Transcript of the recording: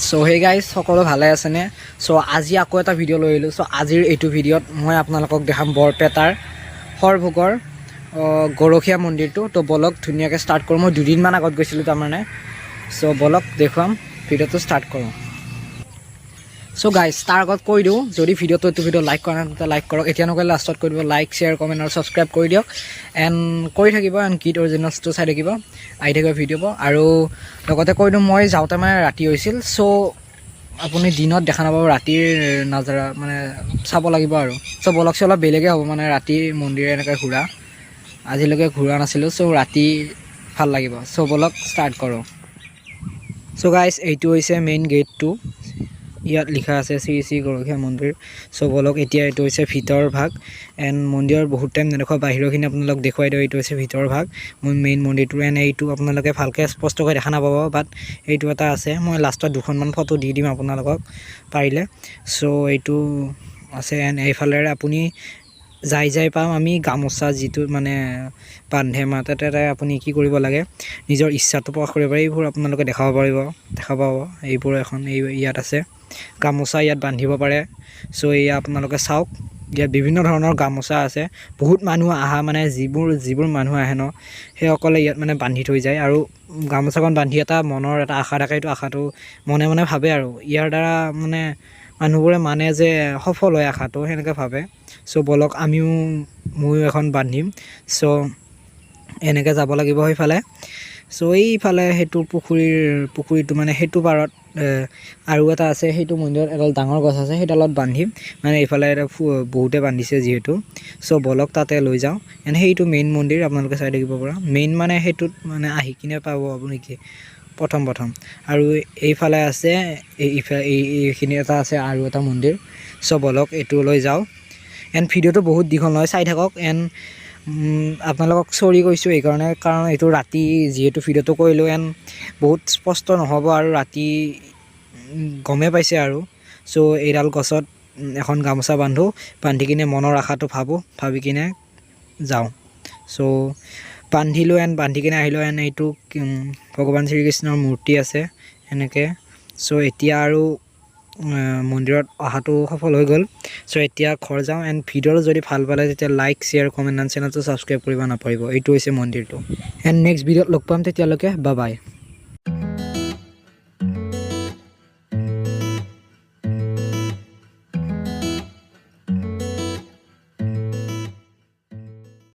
so hey guys সকলো ভালে আছেনে সো আজি আকৌ এটা ভিডিঅ' লৈ আহিলোঁ সো আজিৰ এইটো ভিডিঅ'ত মই আপোনালোকক দেখাম বৰপেটাৰ সৰভোগৰ গৰখীয়া মন্দিৰটো তো বলক ধুনীয়াকৈ ষ্টাৰ্ট কৰোঁ মই দুদিনমান আগত গৈছিলোঁ তাৰমানে সো বলক দেখুৱাম ভিডিঅ'টো ষ্টাৰ্ট কৰোঁ সো গাইজ তাৰ আগত কৈ দিওঁ যদি এইটো ভিডিঅ' লাইক কৰা নাই তেতিয়া লাইক কৰক এতিয়া নকৰিলে লাষ্টত কৰি দিব লাইক শ্বেয়াৰ কমেণ্ট আৰু ছাবস্ক্ৰাইব কৰি দিয়ক এণ্ড কৰি থাকিব এণ্ড গীত অৰিজিনেলছটো চাই থাকিব আহি থাকিব ভিডিঅ' আৰু লগতে কৈ দিওঁ মই যাওঁতে মানে ৰাতি হৈছিল চ' আপুনি দিনত দেখা নাপাব ৰাতিৰ নাজাৰা মানে চাব লাগিব আৰু চ' বলকচে অলপ বেলেগে হ'ব মানে ৰাতি মন্দিৰ এনেকৈ ঘূৰা আজিলৈকে ঘূৰা নাছিলোঁ চ' ৰাতি ভাল লাগিব চ' বলক ষ্টাৰ্ট কৰোঁ চ' গাইজ এইটো হৈছে মেইন গেটটো ইয়াত লিখা আছে শ্ৰী শ্ৰী গৰখীয়া মন্দিৰ চ' বলক এতিয়া এইটো হৈছে ভিতৰ ভাগ এণ্ড মন্দিৰৰ বহুত টাইম নেদেখুৱা বাহিৰৰখিনি আপোনালোক দেখুৱাই দিওঁ এইটো হৈছে ভিতৰ ভাগ মোৰ মেইন মন্দিৰটো এণ্ড এইটো আপোনালোকে ভালকৈ স্পষ্টকৈ দেখা নাপাব বাট এইটো এটা আছে মই লাষ্টত দুখনমান ফটো দি দিম আপোনালোকক পাৰিলে চ' এইটো আছে এণ্ড এইফালেৰে আপুনি যাই পাম আমি গামোচা যিটো মানে বান্ধে মাতে আপুনি কি কৰিব লাগে নিজৰ ইচ্ছাটো প্ৰকাশ কৰিব পাৰে এইবোৰ আপোনালোকে দেখা পাব এইবোৰ ইয়াত আছে গামোচা ইয়াত বান্ধিব পাৰে চ' এয়া আপোনালোকে চাওক ইয়াত বিভিন্ন ধৰণৰ গামোচা আছে বহুত মানুহ আহা মানে যিবোৰ মানুহ আহে ন সেইসকলে ইয়াত মানে বান্ধি থৈ যায় আৰু গামোচাখন বান্ধি এটা মনৰ এটা আশা থাকে এইটো আশাটো মনে মনে ভাবে আৰু ইয়াৰ দ্বাৰা মানে মানুহবোৰে মানে যে সফল হয় আশাটো সেনেকৈ ভাবে চ' বলক ময়ো এখন বান্ধিম চ' এনেকৈ যাব লাগিব সেইফালে চ' এইফালে সেইটো পুখুৰীটো মানে সেইটো পাৰত আৰু এটা আছে সেইটো মন্দিৰত এডাল ডাঙৰ গছ আছে সেইডালত বান্ধিম মানে এইফালে বহুতে বান্ধিছে যিহেতু চ' বলক তাতে লৈ যাওঁ এনে সেইটো মেইন মন্দিৰ আপোনালোকে চাই থাকিব পৰা মেইন মানে সেইটোত মানে আহি কিনে পাব আপুনি কি প্ৰথম আৰু এইফালে আছে এইখিনি এটা আছে আৰু এটা মন্দিৰ চ' বলক এইটো লৈ যাওঁ এণ্ড ভিডিঅ'টো বহুত দীঘল নহয় চাই থাকক এণ্ড আপোনালোকক চৰি কৈছোঁ এইকাৰণে কাৰণ এইটো ৰাতি যিহেতু ভিডিঅ'টো কৰিলোঁ এণ্ড বহুত স্পষ্ট নহ'ব আৰু ৰাতি গমেই পাইছে আৰু চ' এইডাল গছত এখন গামোচা বান্ধি কিনে মনৰ আশাটো ভাবি কিনে যাওঁ চ' বান্ধিলোঁ এণ্ড বান্ধি কিনে আহিলোঁ এণ্ড এইটো ভগৱান শ্ৰীকৃষ্ণৰ মূৰ্তি আছে এনেকৈ চ' এতিয়া আৰু মন্দিৰত অহাটো সফল হৈ গ'ল চ' এতিয়া ঘৰ যাওঁ এণ্ড ভিডিঅ'টো যদি ভাল পালে তেতিয়া লাইক শ্বেয়াৰ কমেণ্ট এণ্ড চেনেলটো ছাবস্ক্ৰাইব কৰিব নাপাহৰিব এইটো হৈছে মন্দিৰটো এণ্ড নেক্সট ভিডিঅ'ত লগ পাম তেতিয়ালৈকে বাই